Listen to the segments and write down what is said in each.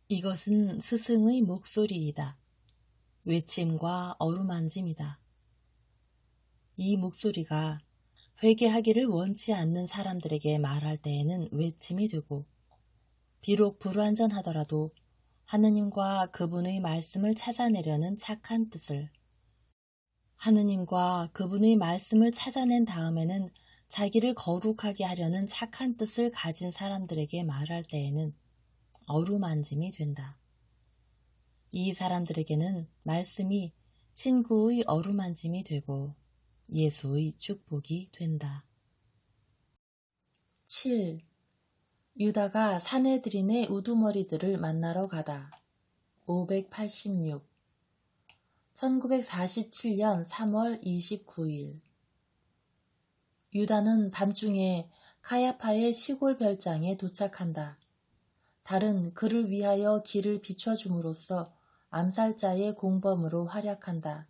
이것은 스승의 목소리이다. 외침과 어루만짐이다. 이 목소리가 회개하기를 원치 않는 사람들에게 말할 때에는 외침이 되고, 비록 불완전하더라도 하느님과 그분의 말씀을 찾아내려는 착한 뜻을, 하느님과 그분의 말씀을 찾아낸 다음에는 자기를 거룩하게 하려는 착한 뜻을 가진 사람들에게 말할 때에는 어루만짐이 된다. 이 사람들에게는 말씀이 친구의 어루만짐이 되고 예수의 축복이 된다. 7. 유다가 사내들인의 우두머리들을 만나러 가다. 586. 1947년 3월 29일. 유다는 밤중에 카야파의 시골 별장에 도착한다. 달은 그를 위하여 길을 비춰줌으로써 암살자의 공범으로 활약한다.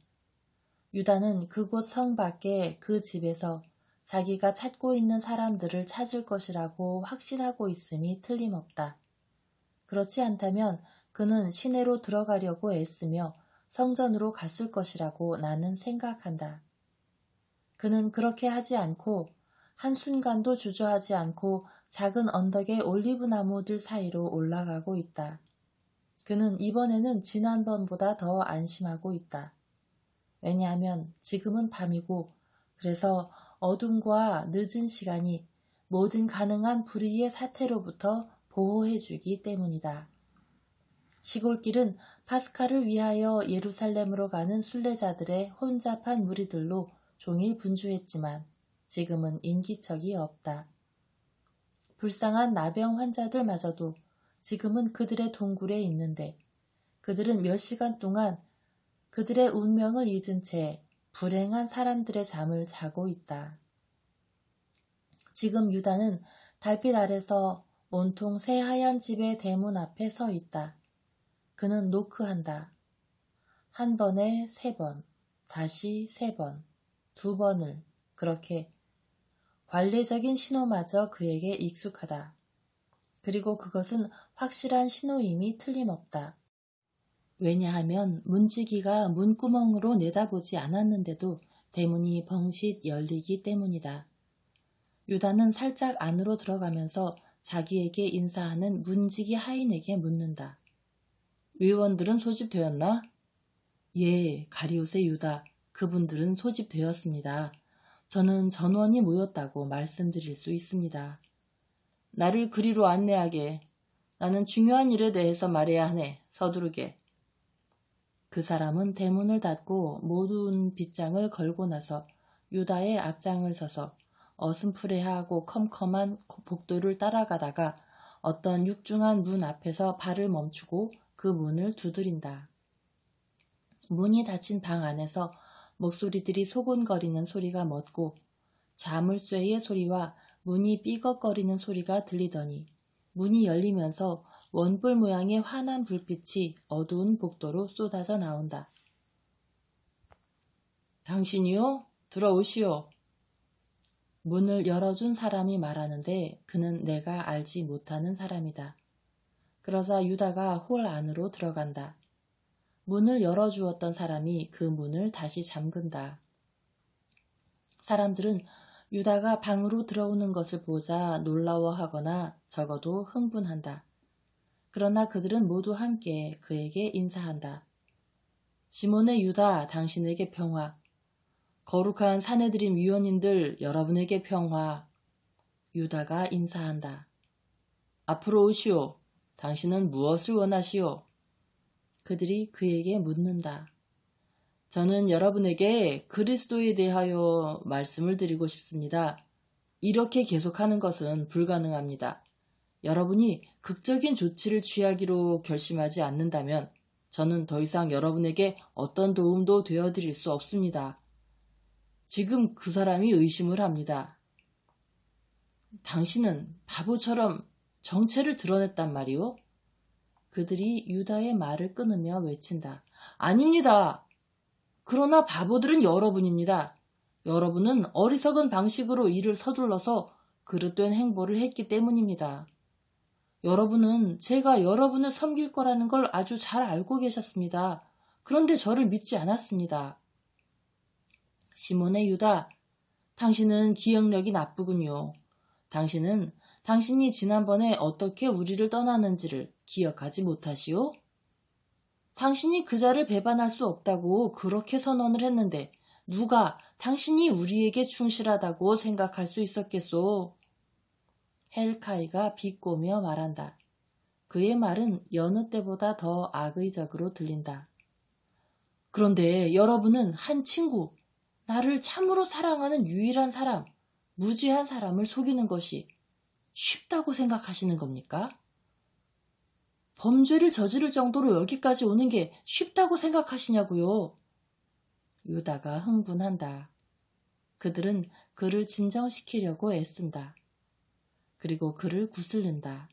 유다는 그곳 성 밖에 그 집에서 자기가 찾고 있는 사람들을 찾을 것이라고 확신하고 있음이 틀림없다. 그렇지 않다면 그는 시내로 들어가려고 애쓰며 성전으로 갔을 것이라고 나는 생각한다. 그는 그렇게 하지 않고 한순간도 주저하지 않고 작은 언덕의 올리브나무들 사이로 올라가고 있다. 그는 이번에는 지난번보다 더 안심하고 있다. 왜냐하면 지금은 밤이고 그래서 어둠과 늦은 시간이 모든 가능한 불의의 사태로부터 보호해주기 때문이다. 시골길은 파스카를 위하여 예루살렘으로 가는 순례자들의 혼잡한 무리들로 종일 분주했지만 지금은 인기척이 없다. 불쌍한 나병 환자들마저도 지금은 그들의 동굴에 있는데 그들은 몇 시간 동안 그들의 운명을 잊은 채 불행한 사람들의 잠을 자고 있다. 지금 유다는 달빛 아래서 온통 새하얀 집의 대문 앞에 서 있다. 그는 노크한다. 한 번에 3번, 다시 3번, 2번을 그렇게 관례적인 신호마저 그에게 익숙하다. 그리고 그것은 확실한 신호임이 틀림없다. 왜냐하면 문지기가 문구멍으로 내다보지 않았는데도 대문이 벙싯 열리기 때문이다. 유다는 살짝 안으로 들어가면서 자기에게 인사하는 문지기 하인에게 묻는다. 의원들은 소집되었나? 예, 가리옷의 유다. 그분들은 소집되었습니다. 저는 전원이 모였다고 말씀드릴 수 있습니다. 나를 그리로 안내하게. 나는 중요한 일에 대해서 말해야 하네. 서두르게. 그 사람은 대문을 닫고 모든 빗장을 걸고 나서 유다의 앞장을 서서 어슴푸레하고 컴컴한 복도를 따라가다가 어떤 육중한 문 앞에서 발을 멈추고 그 문을 두드린다. 문이 닫힌 방 안에서 목소리들이 소곤거리는 소리가 멎고 자물쇠의 소리와 문이 삐걱거리는 소리가 들리더니 문이 열리면서 원뿔 모양의 환한 불빛이 어두운 복도로 쏟아져 나온다. 당신이요? 들어오시오. 문을 열어준 사람이 말하는데 그는 내가 알지 못하는 사람이다. 그러자 유다가 홀 안으로 들어간다. 문을 열어주었던 사람이 그 문을 다시 잠근다. 사람들은 유다가 방으로 들어오는 것을 보자 놀라워하거나 적어도 흥분한다. 그러나 그들은 모두 함께 그에게 인사한다. 시몬의 유다, 당신에게 평화. 거룩한 사내들인 위원님들, 여러분에게 평화. 유다가 인사한다. 앞으로 오시오. 당신은 무엇을 원하시오? 그들이 그에게 묻는다. 저는 여러분에게 그리스도에 대하여 말씀을 드리고 싶습니다. 이렇게 계속하는 것은 불가능합니다. 여러분이 극적인 조치를 취하기로 결심하지 않는다면 저는 더 이상 여러분에게 어떤 도움도 되어드릴 수 없습니다. 지금 그 사람이 의심을 합니다. 당신은 바보처럼 정체를 드러냈단 말이오? 그들이 유다의 말을 끊으며 외친다. 아닙니다. 그러나 바보들은 여러분입니다. 여러분은 어리석은 방식으로 일을 서둘러서 그릇된 행보를 했기 때문입니다. 여러분은 제가 여러분을 섬길 거라는 걸 아주 잘 알고 계셨습니다. 그런데 저를 믿지 않았습니다. 시몬의 유다, 당신은 기억력이 나쁘군요. 당신은 당신이 지난번에 어떻게 우리를 떠나는지를 기억하지 못하시오? 당신이 그자를 배반할 수 없다고 그렇게 선언을 했는데 누가 당신이 우리에게 충실하다고 생각할 수 있었겠소? 헬카이가 비꼬며 말한다. 그의 말은 여느 때보다 더 악의적으로 들린다. 그런데 여러분은 한 친구, 나를 참으로 사랑하는 유일한 사람, 무지한 사람을 속이는 것이 쉽다고 생각하시는 겁니까? 범죄를 저지를 정도로 여기까지 오는 게 쉽다고 생각하시냐고요? 유다가 흥분한다. 그들은 그를 진정시키려고 애쓴다. 그리고 그를 구슬린다.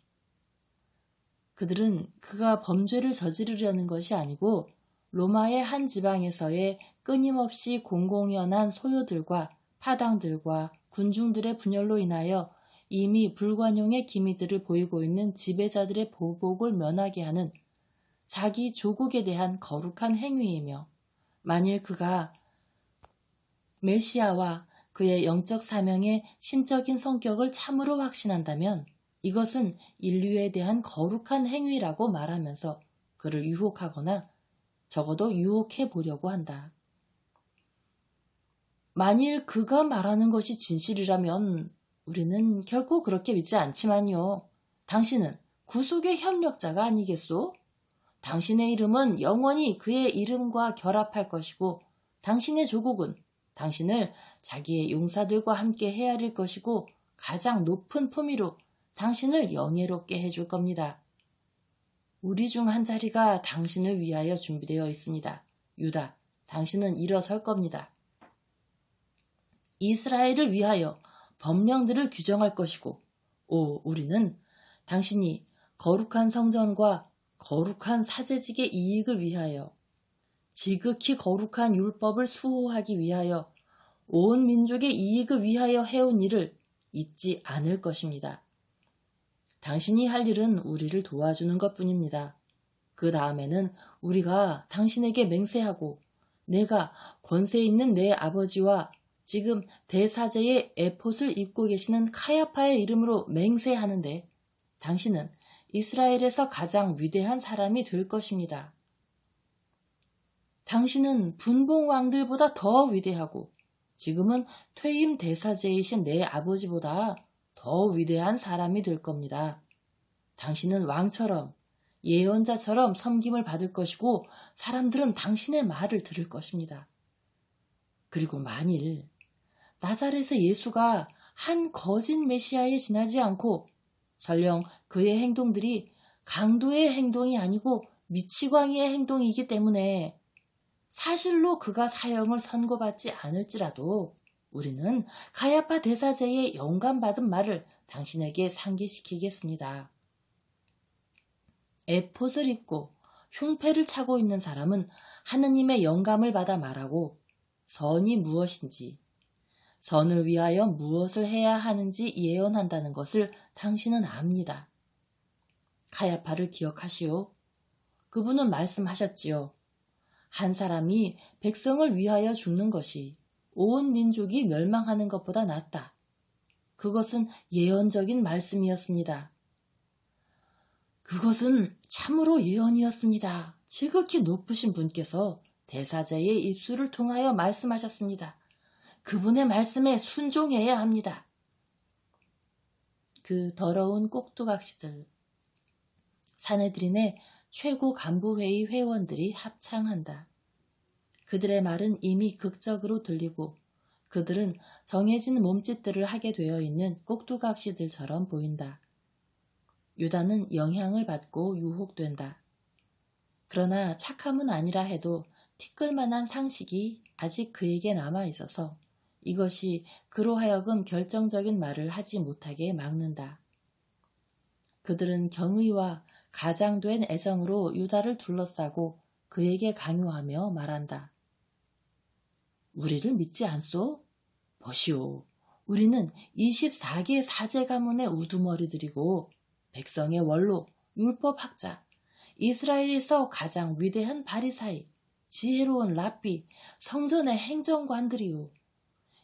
그들은 그가 범죄를 저지르려는 것이 아니고 로마의 한 지방에서의 끊임없이 공공연한 소요들과 파당들과 군중들의 분열로 인하여 이미 불관용의 기미들을 보이고 있는 지배자들의 보복을 면하게 하는 자기 조국에 대한 거룩한 행위이며 만일 그가 메시아와 그의 영적 사명의 신적인 성격을 참으로 확신한다면 이것은 인류에 대한 거룩한 행위라고 말하면서 그를 유혹하거나 적어도 유혹해 보려고 한다. 만일 그가 말하는 것이 진실이라면 우리는 결코 그렇게 믿지 않지만요. 당신은 구속의 협력자가 아니겠소? 당신의 이름은 영원히 그의 이름과 결합할 것이고 당신의 조국은 당신을 자기의 용사들과 함께 헤아릴 것이고 가장 높은 품위로 당신을 영예롭게 해줄 겁니다. 우리 중 한 자리가 당신을 위하여 준비되어 있습니다. 유다, 당신은 일어설 겁니다. 이스라엘을 위하여 법령들을 규정할 것이고 우리는 당신이 거룩한 성전과 거룩한 사제직의 이익을 위하여 지극히 거룩한 율법을 수호하기 위하여 온 민족의 이익을 위하여 해온 일을 잊지 않을 것입니다. 당신이 할 일은 우리를 도와주는 것뿐입니다. 그 다음에는 우리가 당신에게 맹세하고 내가 권세 있는 내 아버지와 지금 대사제의 에봇을 입고 계시는 카야파의 이름으로 맹세하는데 당신은 이스라엘에서 가장 위대한 사람이 될 것입니다. 당신은 분봉왕들보다 더 위대하고 지금은 퇴임 대사제이신 내 아버지보다 더 위대한 사람이 될 겁니다. 당신은 왕처럼 예언자처럼 섬김을 받을 것이고 사람들은 당신의 말을 들을 것입니다. 그리고 만일 나사렛의 예수가 한 거짓 메시아에 지나지 않고 설령 그의 행동들이 강도의 행동이 아니고 미치광이의 행동이기 때문에 사실로 그가 사형을 선고받지 않을지라도 우리는 가야파 대사제의 영감받은 말을 당신에게 상기시키겠습니다. 에봇을 입고 흉패를 차고 있는 사람은 하느님의 영감을 받아 말하고 선이 무엇인지, 선을 위하여 무엇을 해야 하는지 예언한다는 것을 당신은 압니다. 가야파를 기억하시오. 그분은 말씀하셨지요. 한 사람이 백성을 위하여 죽는 것이 온 민족이 멸망하는 것보다 낫다. 그것은 예언적인 말씀이었습니다. 그것은 참으로 예언이었습니다. 지극히 높으신 분께서 대사제의 입술을 통하여 말씀하셨습니다. 그분의 말씀에 순종해야 합니다. 그 더러운 꼭두각시들, 사내들인의 최고 간부회의 회원들이 합창한다. 그들의 말은 이미 극적으로 들리고 그들은 정해진 몸짓들을 하게 되어 있는 꼭두각시들처럼 보인다. 유다는 영향을 받고 유혹된다. 그러나 착함은 아니라 해도 티끌만한 상식이 아직 그에게 남아있어서 이것이 그로 하여금 결정적인 말을 하지 못하게 막는다. 그들은 경의와 가장된 애정으로 유다를 둘러싸고 그에게 강요하며 말한다. 우리를 믿지 않소? 보시오. 우리는 24개 사제 가문의 우두머리들이고 백성의 원로, 율법학자, 이스라엘에서 가장 위대한 바리사이, 지혜로운 랍비, 성전의 행정관들이요.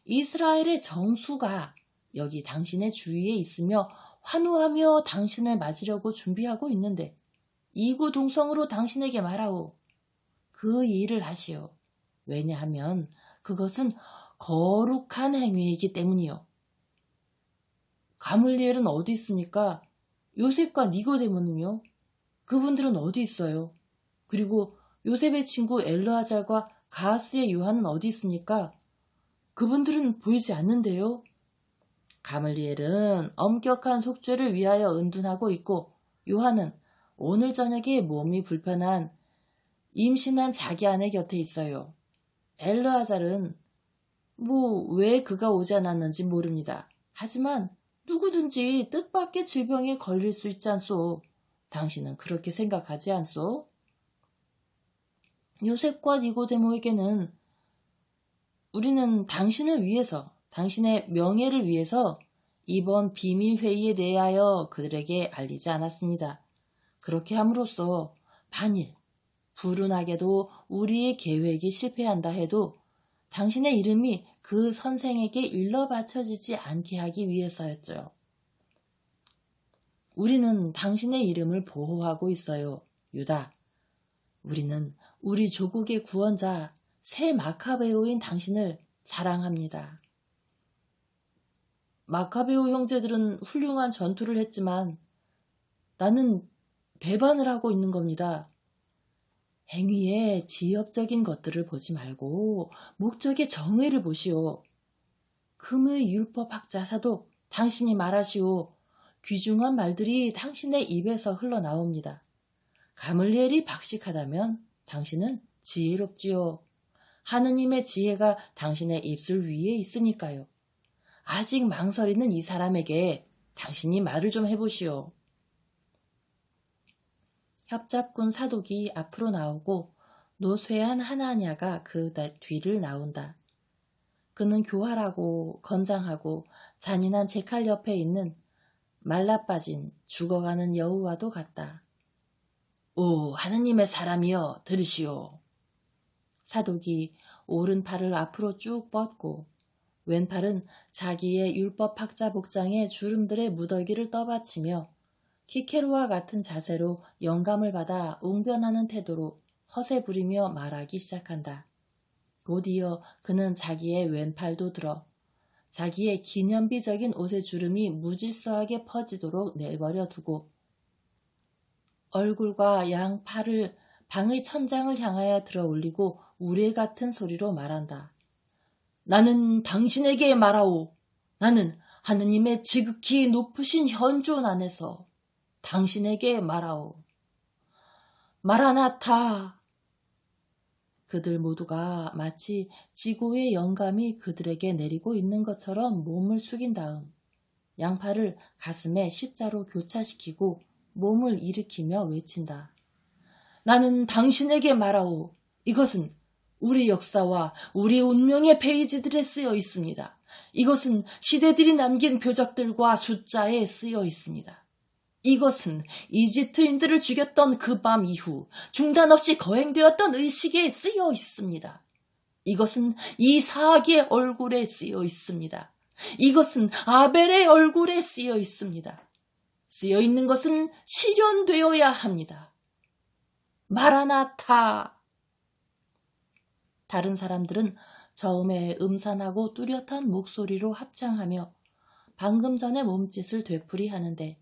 이스라엘의 정수가 여기 당신의 주위에 있으며 환호하며 당신을 맞으려고 준비하고 있는데 이구동성으로 당신에게 말하오. 그 일을 하시오. 왜냐하면 그것은 거룩한 행위이기 때문이요. 가물리엘은 어디 있습니까? 요셉과 니고데모는요? 그분들은 어디 있어요? 그리고 요셉의 친구 엘르아잘과 가하스의 요한은 어디 있습니까? 그분들은 보이지 않는데요. 가물리엘은 엄격한 속죄를 위하여 은둔하고 있고 요한은 오늘 저녁에 몸이 불편한 임신한 자기 아내 곁에 있어요. 엘르아잘은 왜 그가 오지 않았는지 모릅니다. 하지만 누구든지 뜻밖의 질병에 걸릴 수 있지 않소? 당신은 그렇게 생각하지 않소? 요셉과 니고데모에게는 우리는 당신을 위해서, 당신의 명예를 위해서 이번 비밀회의에 대하여 그들에게 알리지 않았습니다. 그렇게 함으로써 만일 불운하게도 우리의 계획이 실패한다 해도 당신의 이름이 그 선생에게 일러 바쳐지지 않게 하기 위해서였죠. 우리는 당신의 이름을 보호하고 있어요, 유다. 우리는 우리 조국의 구원자, 새 마카베오인 당신을 사랑합니다. 마카베오 형제들은 훌륭한 전투를 했지만 나는 배반을 하고 있는 겁니다. 행위의 지엽적인 것들을 보지 말고 목적의 정의를 보시오. 금의 율법학자 사도 당신이 말하시오. 귀중한 말들이 당신의 입에서 흘러나옵니다. 가물리엘이 박식하다면 당신은 지혜롭지요. 하느님의 지혜가 당신의 입술 위에 있으니까요. 아직 망설이는 이 사람에게 당신이 말을 좀 해보시오. 협잡군 사독이 앞으로 나오고 노쇠한 하나냐가 그 뒤를 나온다. 그는 교활하고 건장하고 잔인한 제칼 옆에 있는 말라빠진 죽어가는 여우와도 같다. 오, 하느님의 사람이여, 들으시오. 사독이 오른팔을 앞으로 쭉 뻗고 왼팔은 자기의 율법학자 복장에 주름들의 무더기를 떠받치며 키케로와 같은 자세로 영감을 받아 웅변하는 태도로 허세 부리며 말하기 시작한다. 곧이어 그는 자기의 왼팔도 들어 자기의 기념비적인 옷의 주름이 무질서하게 퍼지도록 내버려 두고 얼굴과 양 팔을 방의 천장을 향하여 들어 올리고 우레 같은 소리로 말한다. 나는 당신에게 말하오. 나는 하느님의 지극히 높으신 현존 안에서 당신에게 말하오. 마라나타. 그들 모두가 마치 지고의 영감이 그들에게 내리고 있는 것처럼 몸을 숙인 다음 양팔을 가슴에 십자로 교차시키고 몸을 일으키며 외친다. 나는 당신에게 말하오. 이것은 우리 역사와 우리 운명의 페이지들에 쓰여 있습니다. 이것은 시대들이 남긴 표적들과 숫자에 쓰여 있습니다. 이것은 이집트인들을 죽였던 그 밤 이후 중단 없이 거행되었던 의식에 쓰여 있습니다. 이것은 이삭의 얼굴에 쓰여 있습니다. 이것은 아벨의 얼굴에 쓰여 있습니다. 쓰여 있는 것은 실현되어야 합니다. 마라나타. 다른 사람들은 처음에 음산하고 뚜렷한 목소리로 합창하며 방금 전의 몸짓을 되풀이하는데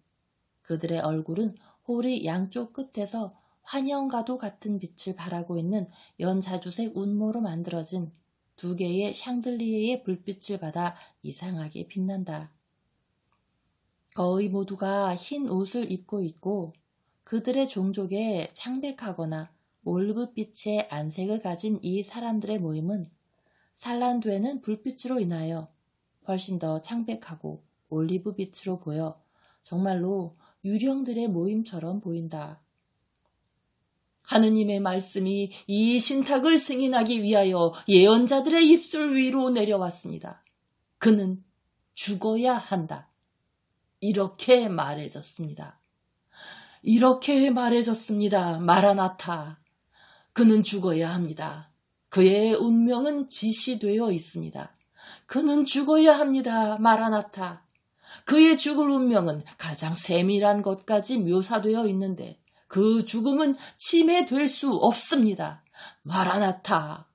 그들의 얼굴은 홀이 양쪽 끝에서 환영과도 같은 빛을 발하고 있는 연자주색 운모로 만들어진 두 개의 샹들리에의 불빛을 받아 이상하게 빛난다. 거의 모두가 흰 옷을 입고 있고 그들의 종족에 창백하거나 올브빛의 안색을 가진 이 사람들의 모임은 산란되는 불빛으로 인하여 훨씬 더 창백하고 올리브빛으로 보여 정말로 유령들의 모임처럼 보인다. 하느님의 말씀이 이 신탁을 승인하기 위하여 예언자들의 입술 위로 내려왔습니다. 그는 죽어야 한다. 이렇게 말해졌습니다. 이렇게 말해줬습니다. 마라나타. 그는 죽어야 합니다. 그의 운명은 지시되어 있습니다. 그는 죽어야 합니다. 마라나타. 그의 죽을 운명은 가장 세밀한 것까지 묘사되어 있는데 그 죽음은 침해될 수 없습니다. 마라나타.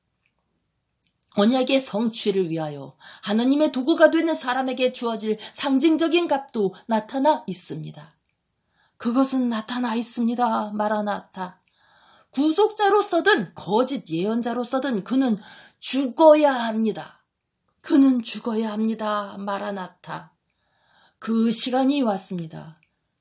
언약의 성취를 위하여 하나님의 도구가 되는 사람에게 주어질 상징적인 값도 나타나 있습니다. 그것은 나타나 있습니다. 마라나타. 구속자로서든 거짓 예언자로서든 그는 죽어야 합니다. 그는 죽어야 합니다. 마라나타. 그 시간이 왔습니다.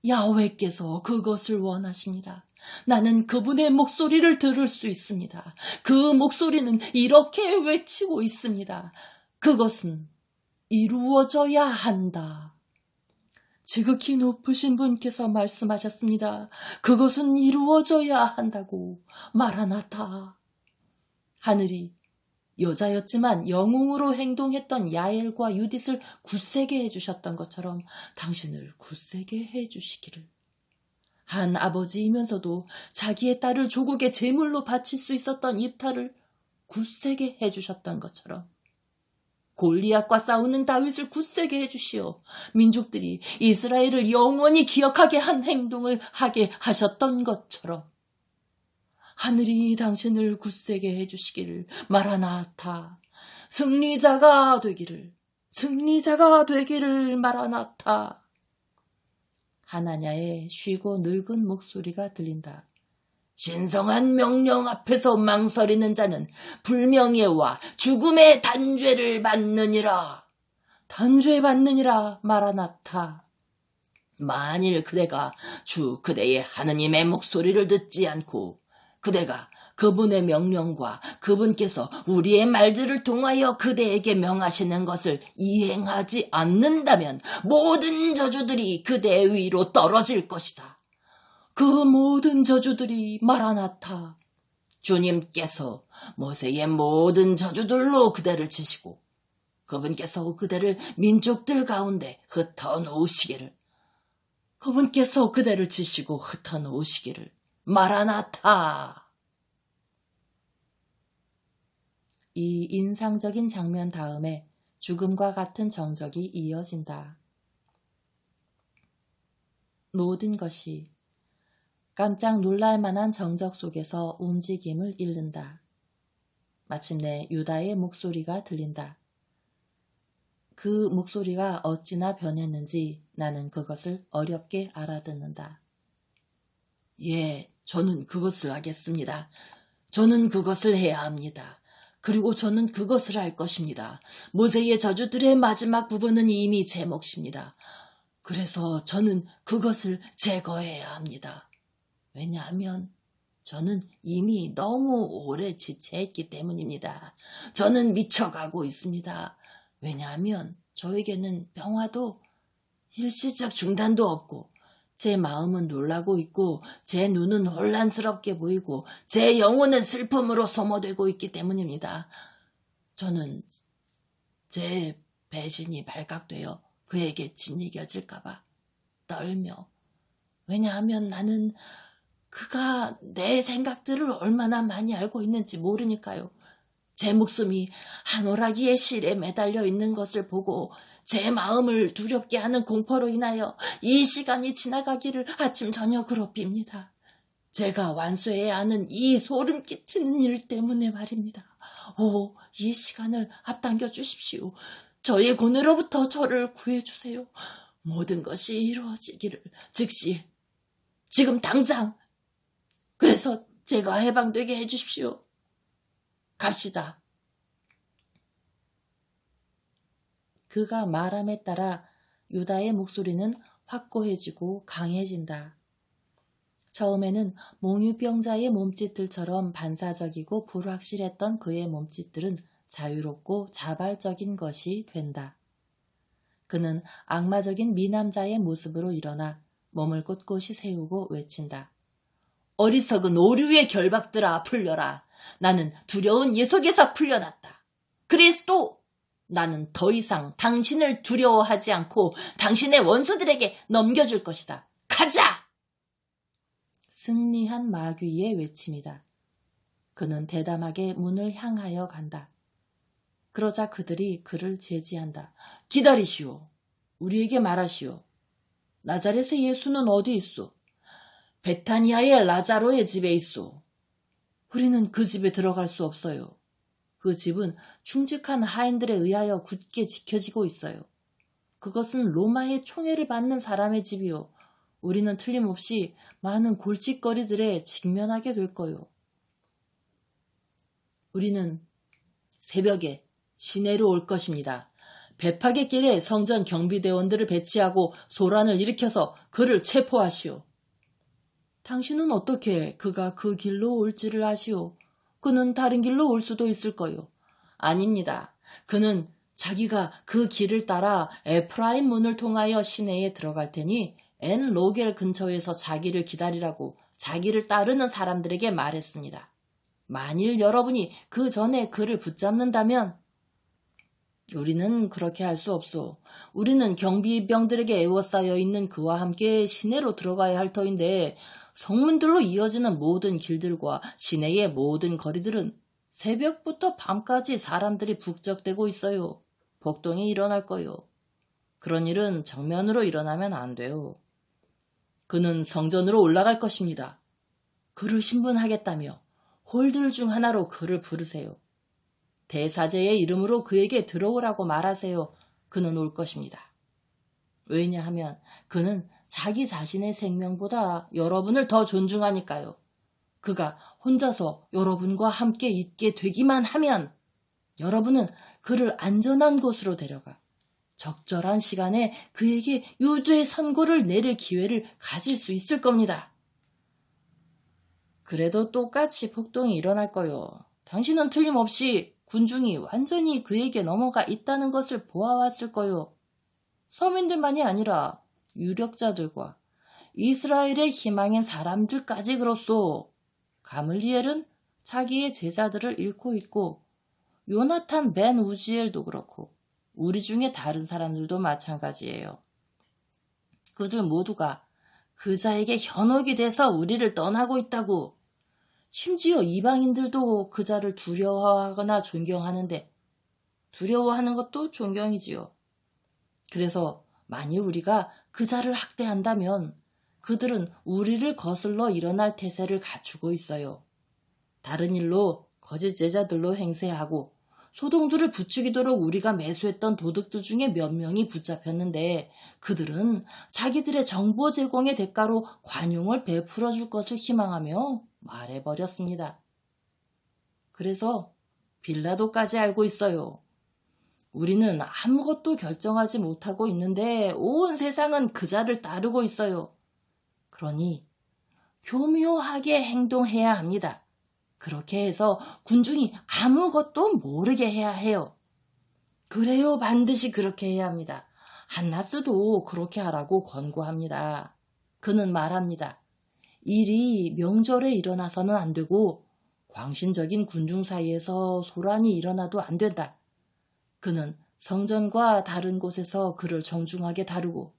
야훼께서 그것을 원하십니다. 나는 그분의 목소리를 들을 수 있습니다. 그 목소리는 이렇게 외치고 있습니다. 그것은 이루어져야 한다. 지극히 높으신 분께서 말씀하셨습니다. 그것은 이루어져야 한다고. 마라나타. 하늘이 여자였지만 영웅으로 행동했던 야엘과 유딧을 굳세게 해주셨던 것처럼 당신을 굳세게 해주시기를. 한 아버지이면서도 자기의 딸을 조국의 제물로 바칠 수 있었던 입탈을 굳세게 해주셨던 것처럼 골리앗과 싸우는 다윗을 굳세게 해주시어 민족들이 이스라엘을 영원히 기억하게 한 행동을 하게 하셨던 것처럼 하늘이 당신을 굳세게 해주시기를. 마라나타. 승리자가 되기를. 승리자가 되기를. 마라나타. 하나냐의 쉬고 늙은 목소리가 들린다. 신성한 명령 앞에서 망설이는 자는 불명예와 죽음의 단죄를 받느니라. 단죄 받느니라. 마라나타. 만일 그대가 주 그대의 하느님의 목소리를 듣지 않고 그대가 그분의 명령과 그분께서 우리의 말들을 통하여 그대에게 명하시는 것을 이행하지 않는다면 모든 저주들이 그대 위로 떨어질 것이다. 그 모든 저주들이 마라나타. 주님께서 모세의 모든 저주들로 그대를 치시고 그분께서 그대를 민족들 가운데 흩어놓으시기를. 그분께서 그대를 치시고 흩어놓으시기를. 마라나타. 이 인상적인 장면 다음에 죽음과 같은 정적이 이어진다. 모든 것이 깜짝 놀랄 만한 정적 속에서 움직임을 잃는다. 마침내 유다의 목소리가 들린다. 그 목소리가 어찌나 변했는지 나는 그것을 어렵게 알아듣는다. 예, 저는 그것을 하겠습니다. 저는 그것을 해야 합니다. 그리고 저는 그것을 할 것입니다. 모세의 저주들의 마지막 부분은 이미 제 몫입니다. 그래서 저는 그것을 제거해야 합니다. 왜냐하면 저는 이미 너무 오래 지체했기 때문입니다. 저는 미쳐가고 있습니다. 왜냐하면 저에게는 평화도 일시적 중단도 없고 제 마음은 놀라고 있고 제 눈은 혼란스럽게 보이고 제 영혼은 슬픔으로 소모되고 있기 때문입니다. 저는 제 배신이 발각되어 그에게 짓이겨질까봐 떨며, 왜냐하면 나는 그가 내 생각들을 얼마나 많이 알고 있는지 모르니까요. 제 목숨이 한 오라기의 실에 매달려 있는 것을 보고 제 마음을 두렵게 하는 공포로 인하여 이 시간이 지나가기를 아침 저녁으로 빕니다. 제가 완수해야 하는 이 소름 끼치는 일 때문에 말입니다. 오, 이 시간을 앞당겨 주십시오. 저의 고뇌로부터 저를 구해주세요. 모든 것이 이루어지기를 즉시, 지금 당장. 그래서 제가 해방되게 해주십시오. 갑시다. 그가 말함에 따라 유다의 목소리는 확고해지고 강해진다. 처음에는 몽유병자의 몸짓들처럼 반사적이고 불확실했던 그의 몸짓들은 자유롭고 자발적인 것이 된다. 그는 악마적인 미남자의 모습으로 일어나 몸을 꼿꼿이 세우고 외친다. 어리석은 오류의 결박들아, 풀려라. 나는 두려운 예속에서 풀려났다. 그리스도, 나는 더 이상 당신을 두려워하지 않고 당신의 원수들에게 넘겨줄 것이다. 가자! 승리한 마귀의 외침이다. 그는 대담하게 문을 향하여 간다. 그러자 그들이 그를 제지한다. 기다리시오. 우리에게 말하시오. 나자렛의 예수는 어디 있소? 베타니아의 라자로의 집에 있소. 우리는 그 집에 들어갈 수 없어요. 그 집은 충직한 하인들에 의하여 굳게 지켜지고 있어요. 그것은 로마의 총애를 받는 사람의 집이요. 우리는 틀림없이 많은 골칫거리들에 직면하게 될 거요. 우리는 새벽에 시내로 올 것입니다. 배팍의 길에 성전 경비대원들을 배치하고 소란을 일으켜서 그를 체포하시오. 당신은 어떻게 그가 그 길로 올지를 아시오? 그는 다른 길로 올 수도 있을 거요. 아닙니다. 그는 자기가 그 길을 따라 에프라임 문을 통하여 시내에 들어갈 테니 엔 로겔 근처에서 자기를 기다리라고 자기를 따르는 사람들에게 말했습니다. 만일 여러분이 그 전에 그를 붙잡는다면 우리는 그렇게 할 수 없소. 우리는 경비병들에게 에워싸여 있는 그와 함께 시내로 들어가야 할 터인데 성문들로 이어지는 모든 길들과 시내의 모든 거리들은 새벽부터 밤까지 사람들이 북적대고 있어요. 폭동이 일어날 거요. 그런 일은 정면으로 일어나면 안 돼요. 그는 성전으로 올라갈 것입니다. 그를 신분하겠다며 홀들 중 하나로 그를 부르세요. 대사제의 이름으로 그에게 들어오라고 말하세요. 그는 올 것입니다. 왜냐하면 그는 자기 자신의 생명보다 여러분을 더 존중하니까요. 그가 혼자서 여러분과 함께 있게 되기만 하면 여러분은 그를 안전한 곳으로 데려가 적절한 시간에 그에게 유죄의 선고를 내릴 기회를 가질 수 있을 겁니다. 그래도 똑같이 폭동이 일어날 거요. 당신은 틀림없이 군중이 완전히 그에게 넘어가 있다는 것을 보아왔을 거요. 서민들만이 아니라 유력자들과 이스라엘의 희망인 사람들까지 그렇소. 가물리엘은 자기의 제자들을 잃고 있고 요나탄 벤 우지엘도 그렇고 우리 중에 다른 사람들도 마찬가지예요. 그들 모두가 그자에게 현혹이 돼서 우리를 떠나고 있다고. 심지어 이방인들도 그자를 두려워하거나 존경하는데 두려워하는 것도 존경이지요. 그래서 만일 우리가 그자를 학대한다면 그들은 우리를 거슬러 일어날 태세를 갖추고 있어요. 다른 일로 거짓 제자들로 행세하고 소동들을 부추기도록 우리가 매수했던 도둑들 중에 몇 명이 붙잡혔는데 그들은 자기들의 정보 제공의 대가로 관용을 베풀어 줄 것을 희망하며 말해버렸습니다. 그래서 빌라도까지 알고 있어요. 우리는 아무것도 결정하지 못하고 있는데 온 세상은 그자를 따르고 있어요. 그러니 교묘하게 행동해야 합니다. 그렇게 해서 군중이 아무것도 모르게 해야 해요. 그래요, 반드시 그렇게 해야 합니다. 한나스도 그렇게 하라고 권고합니다. 그는 말합니다. 일이 명절에 일어나서는 안 되고 광신적인 군중 사이에서 소란이 일어나도 안 된다. 그는 성전과 다른 곳에서 그를 정중하게 다루고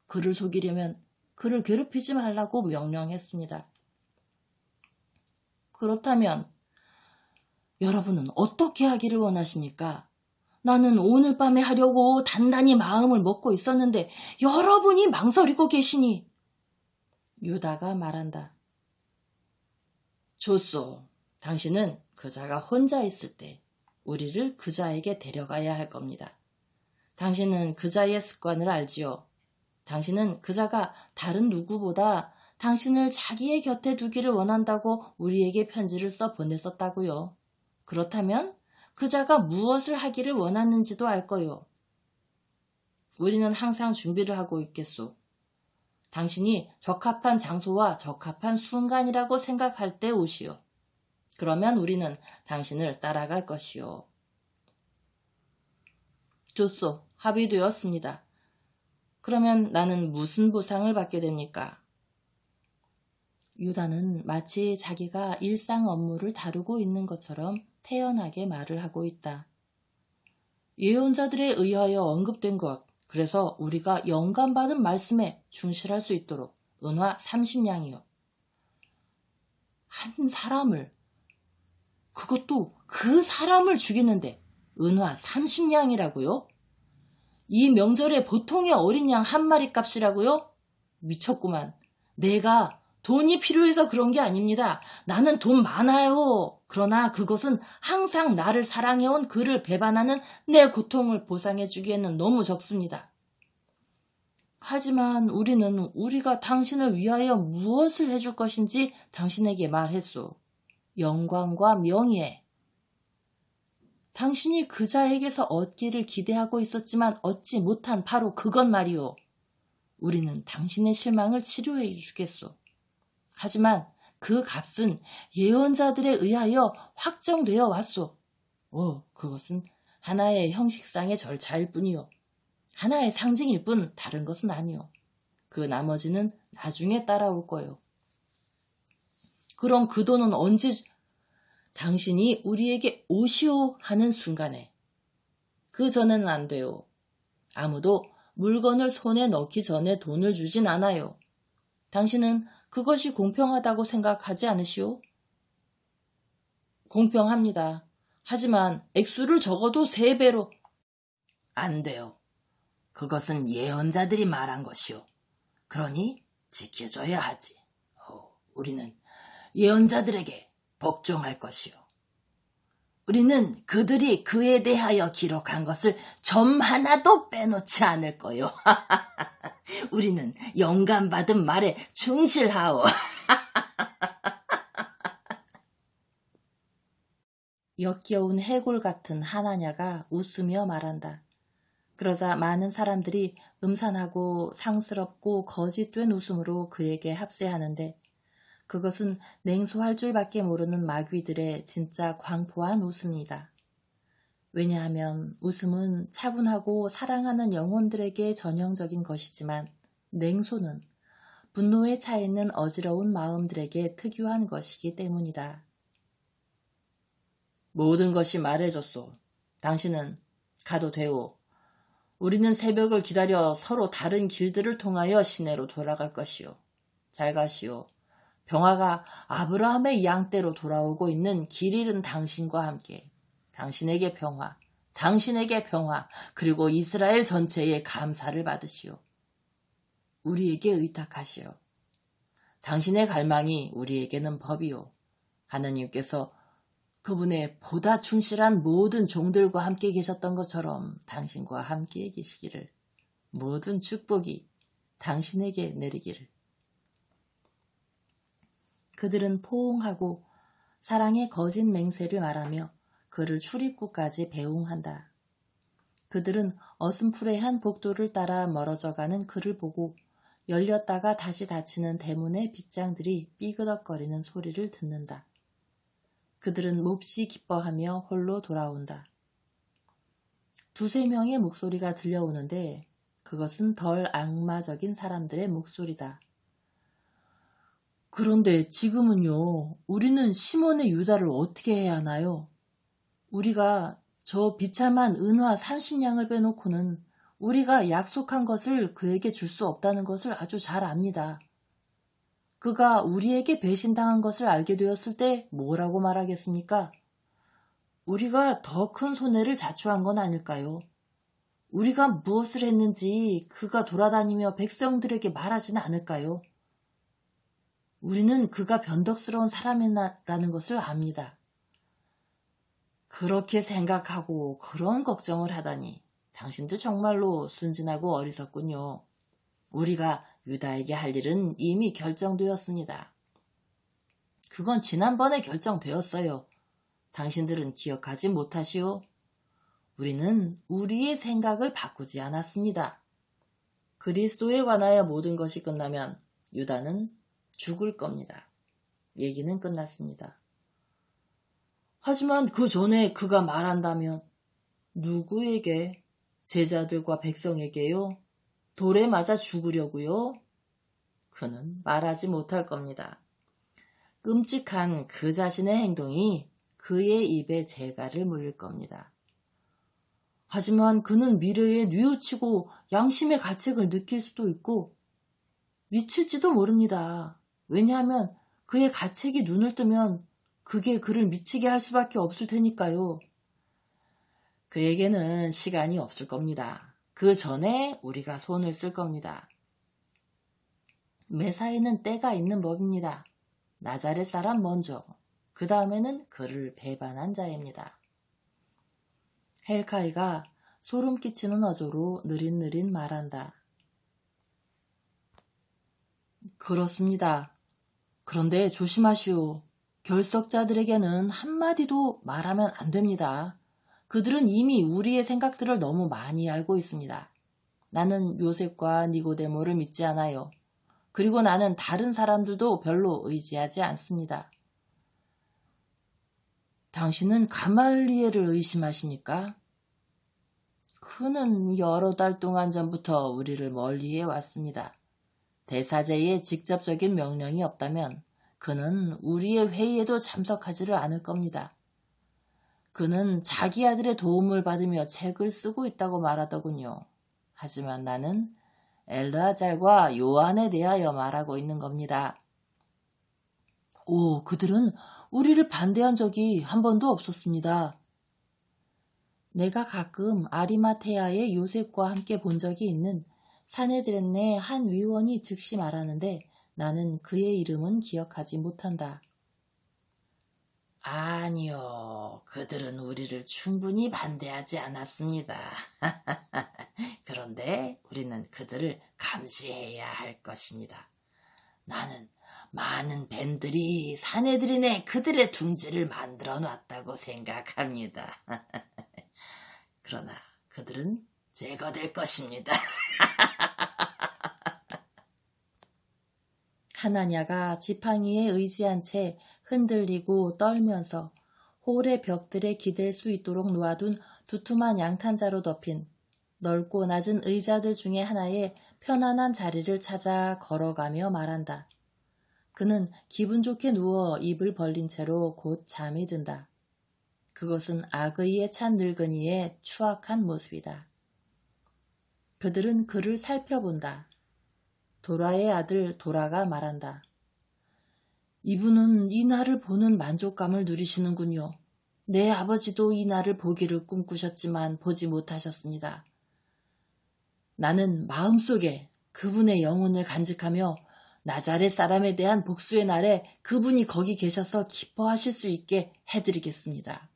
그를 속이려면 그를 괴롭히지 말라고 명령했습니다. 그렇다면 여러분은 어떻게 하기를 원하십니까? 나는 오늘 밤에 하려고 단단히 마음을 먹고 있었는데 여러분이 망설이고 계시니. 유다가 말한다. 좋소. 당신은 그자가 혼자 있을 때 우리를 그자에게 데려가야 할 겁니다. 당신은 그자의 습관을 알지요. 당신은 그자가 다른 누구보다 당신을 자기의 곁에 두기를 원한다고 우리에게 편지를 써 보냈었다고요. 그렇다면 그자가 무엇을 하기를 원하는지도 알 거요. 우리는 항상 준비를 하고 있겠소. 당신이 적합한 장소와 적합한 순간이라고 생각할 때 오시오. 그러면 우리는 당신을 따라갈 것이요. 좋소. 합의되었습니다. 그러면 나는 무슨 보상을 받게 됩니까? 유다는 마치 자기가 일상 업무를 다루고 있는 것처럼 태연하게 말을 하고 있다. 예언자들에 의하여 언급된 것, 그래서 우리가 영감받은 말씀에 충실할 수 있도록 은화 30냥이요. 한 사람을, 그것도 그 사람을 죽이는데 은화 30냥이라고요? 이 명절에 보통의 어린 양 한 마리 값이라고요? 미쳤구만. 내가 돈이 필요해서 그런 게 아닙니다. 나는 돈 많아요. 그러나 그것은 항상 나를 사랑해온 그를 배반하는 내 고통을 보상해주기에는 너무 적습니다. 하지만 우리는 우리가 당신을 위하여 무엇을 해줄 것인지 당신에게 말했소. 영광과 명예. 당신이 그자에게서 얻기를 기대하고 있었지만 얻지 못한 바로 그것 말이오. 우리는 당신의 실망을 치료해 주겠소. 하지만 그 값은 예언자들에 의하여 확정되어 왔소. 그것은 하나의 형식상의 절차일 뿐이요. 하나의 상징일 뿐 다른 것은 아니요. 그 나머지는 나중에 따라올 거요. 그럼 그 돈은 언제 당신이 우리에게 오시오 하는 순간에. 그 전에는 안 돼요. 아무도 물건을 손에 넣기 전에 돈을 주진 않아요. 당신은 그것이 공평하다고 생각하지 않으시오? 공평합니다. 하지만 액수를 적어도 3배로. 안 돼요. 그것은 예언자들이 말한 것이오. 그러니 지켜줘야 하지. 우리는 예언자들에게 복종할 것이오. 우리는 그들이 그에 대하여 기록한 것을 점 하나도 빼놓지 않을 거요. 우리는 영감받은 말에 충실하오. 역겨운 해골 같은 하나냐가 웃으며 말한다. 그러자 많은 사람들이 음산하고 상스럽고 거짓된 웃음으로 그에게 합세하는데 그것은 냉소할 줄밖에 모르는 마귀들의 진짜 광포한 웃음이다. 왜냐하면 웃음은 차분하고 사랑하는 영혼들에게 전형적인 것이지만 냉소는 분노에 차 있는 어지러운 마음들에게 특유한 것이기 때문이다. 모든 것이 말해졌소. 당신은 가도 되오. 우리는 새벽을 기다려 서로 다른 길들을 통하여 시내로 돌아갈 것이오. 잘 가시오. 평화가 아브라함의 양떼로 돌아오고 있는 길 잃은 당신과 함께 당신에게 평화, 그리고 이스라엘 전체의 감사를 받으시오. 우리에게 의탁하시오. 당신의 갈망이 우리에게는 법이오. 하느님께서 그분의 보다 충실한 모든 종들과 함께 계셨던 것처럼 당신과 함께 계시기를, 모든 축복이 당신에게 내리기를. 그들은 포옹하고 사랑의 거짓 맹세를 말하며 그를 출입구까지 배웅한다. 그들은 어슴푸레한 복도를 따라 멀어져가는 그를 보고 열렸다가 다시 닫히는 대문의 빗장들이 삐그덕거리는 소리를 듣는다. 그들은 몹시 기뻐하며 홀로 돌아온다. 2-3명의 목소리가 들려오는데 그것은 덜 악마적인 사람들의 목소리다. 그런데 지금은요, 우리는 시몬의 유다를 어떻게 해야 하나요? 우리가 저 비참한 은화 30냥을 빼놓고는 우리가 약속한 것을 그에게 줄 수 없다는 것을 아주 잘 압니다. 그가 우리에게 배신당한 것을 알게 되었을 때 뭐라고 말하겠습니까? 우리가 더 큰 손해를 자초한 건 아닐까요? 우리가 무엇을 했는지 그가 돌아다니며 백성들에게 말하지는 않을까요? 우리는 그가 변덕스러운 사람이라는 것을 압니다. 그렇게 생각하고 그런 걱정을 하다니 당신들 정말로 순진하고 어리석군요. 우리가 유다에게 할 일은 이미 결정되었습니다. 그건 지난번에 결정되었어요. 당신들은 기억하지 못하시오? 우리는 우리의 생각을 바꾸지 않았습니다. 그리스도에 관하여 모든 것이 끝나면 유다는 죽을 겁니다. 얘기는 끝났습니다. 하지만 그 전에 그가 말한다면 누구에게? 제자들과 백성에게요? 돌에 맞아 죽으려고요? 그는 말하지 못할 겁니다. 끔찍한 그 자신의 행동이 그의 입에 재갈을 물릴 겁니다. 하지만 그는 미래에 뉘우치고 양심의 가책을 느낄 수도 있고 미칠지도 모릅니다. 왜냐하면 그의 가책이 눈을 뜨면 그게 그를 미치게 할 수밖에 없을 테니까요. 그에게는 시간이 없을 겁니다. 그 전에 우리가 손을 쓸 겁니다. 매사에는 때가 있는 법입니다. 나자렛 사람 먼저, 그 다음에는 그를 배반한 자입니다. 헬카이가 소름 끼치는 어조로 느릿느릿 말한다. 그렇습니다. 그런데 조심하시오. 결석자들에게는 한마디도 말하면 안 됩니다. 그들은 이미 우리의 생각들을 너무 많이 알고 있습니다. 나는 요셉과 니고데모를 믿지 않아요. 그리고 나는 다른 사람들도 별로 의지하지 않습니다. 당신은 가말리엘을 의심하십니까? 그는 여러 달 동안 전부터 우리를 멀리해 왔습니다. 대사제의 직접적인 명령이 없다면 그는 우리의 회의에도 참석하지를 않을 겁니다. 그는 자기 아들의 도움을 받으며 책을 쓰고 있다고 말하더군요. 하지만 나는 엘르아잘과 요한에 대하여 말하고 있는 겁니다. 오, 그들은 우리를 반대한 적이 한 번도 없었습니다. 내가 가끔 아리마테아의 요셉과 함께 본 적이 있는 사네드렛네 한 위원이 즉시 말하는데 나는 그의 이름은 기억하지 못한다. 아니요, 그들은 우리를 충분히 반대하지 않았습니다. 그런데 우리는 그들을 감시해야 할 것입니다. 나는 많은 뱀들이 사내들이네 그들의 둥지를 만들어 놨다고 생각합니다. 그러나 그들은 제거될 것입니다. 하나냐가 지팡이에 의지한 채 흔들리고 떨면서 홀의 벽들에 기댈 수 있도록 놓아둔 두툼한 양탄자로 덮인 넓고 낮은 의자들 중에 하나에 편안한 자리를 찾아 걸어가며 말한다. 그는 기분 좋게 누워 입을 벌린 채로 곧 잠이 든다. 그것은 악의에 찬 늙은이의 추악한 모습이다. 그들은 그를 살펴본다. 도라의 아들 도라가 말한다. 이분은 이 날을 보는 만족감을 누리시는군요. 내 아버지도 이 날을 보기를 꿈꾸셨지만 보지 못하셨습니다. 나는 마음속에 그분의 영혼을 간직하며 나자렛 사람에 대한 복수의 날에 그분이 거기 계셔서 기뻐하실 수 있게 해드리겠습니다.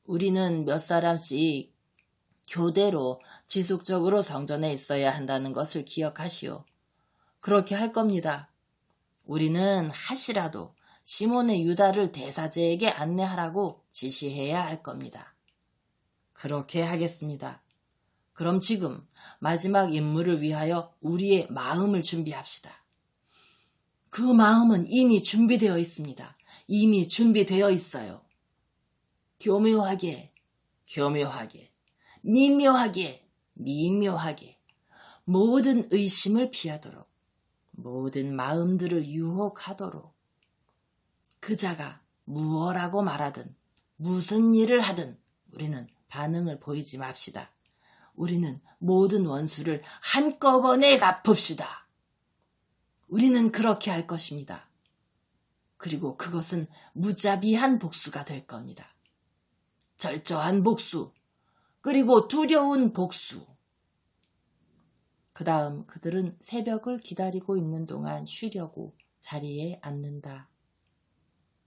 우리는 몇 사람씩 교대로 지속적으로 성전에 있어야 한다는 것을 기억하시오. 그렇게 할 겁니다. 우리는 하시라도 시몬의 유다를 대사제에게 안내하라고 지시해야 할 겁니다. 그렇게 하겠습니다. 그럼 지금 마지막 임무를 위하여 우리의 마음을 준비합시다. 그 마음은 이미 준비되어 있습니다. 이미 준비되어 있어요. 교묘하게, 교묘하게, 미묘하게, 미묘하게 모든 의심을 피하도록 모든 마음들을 유혹하도록 그자가 무엇라고 말하든 무슨 일을 하든 우리는 반응을 보이지 맙시다. 우리는 모든 원수를 한꺼번에 갚읍시다. 우리는 그렇게 할 것입니다. 그리고 그것은 무자비한 복수가 될 겁니다. 절저한 복수, 그리고 두려운 복수. 그 다음 그들은 새벽을 기다리고 있는 동안 쉬려고 자리에 앉는다.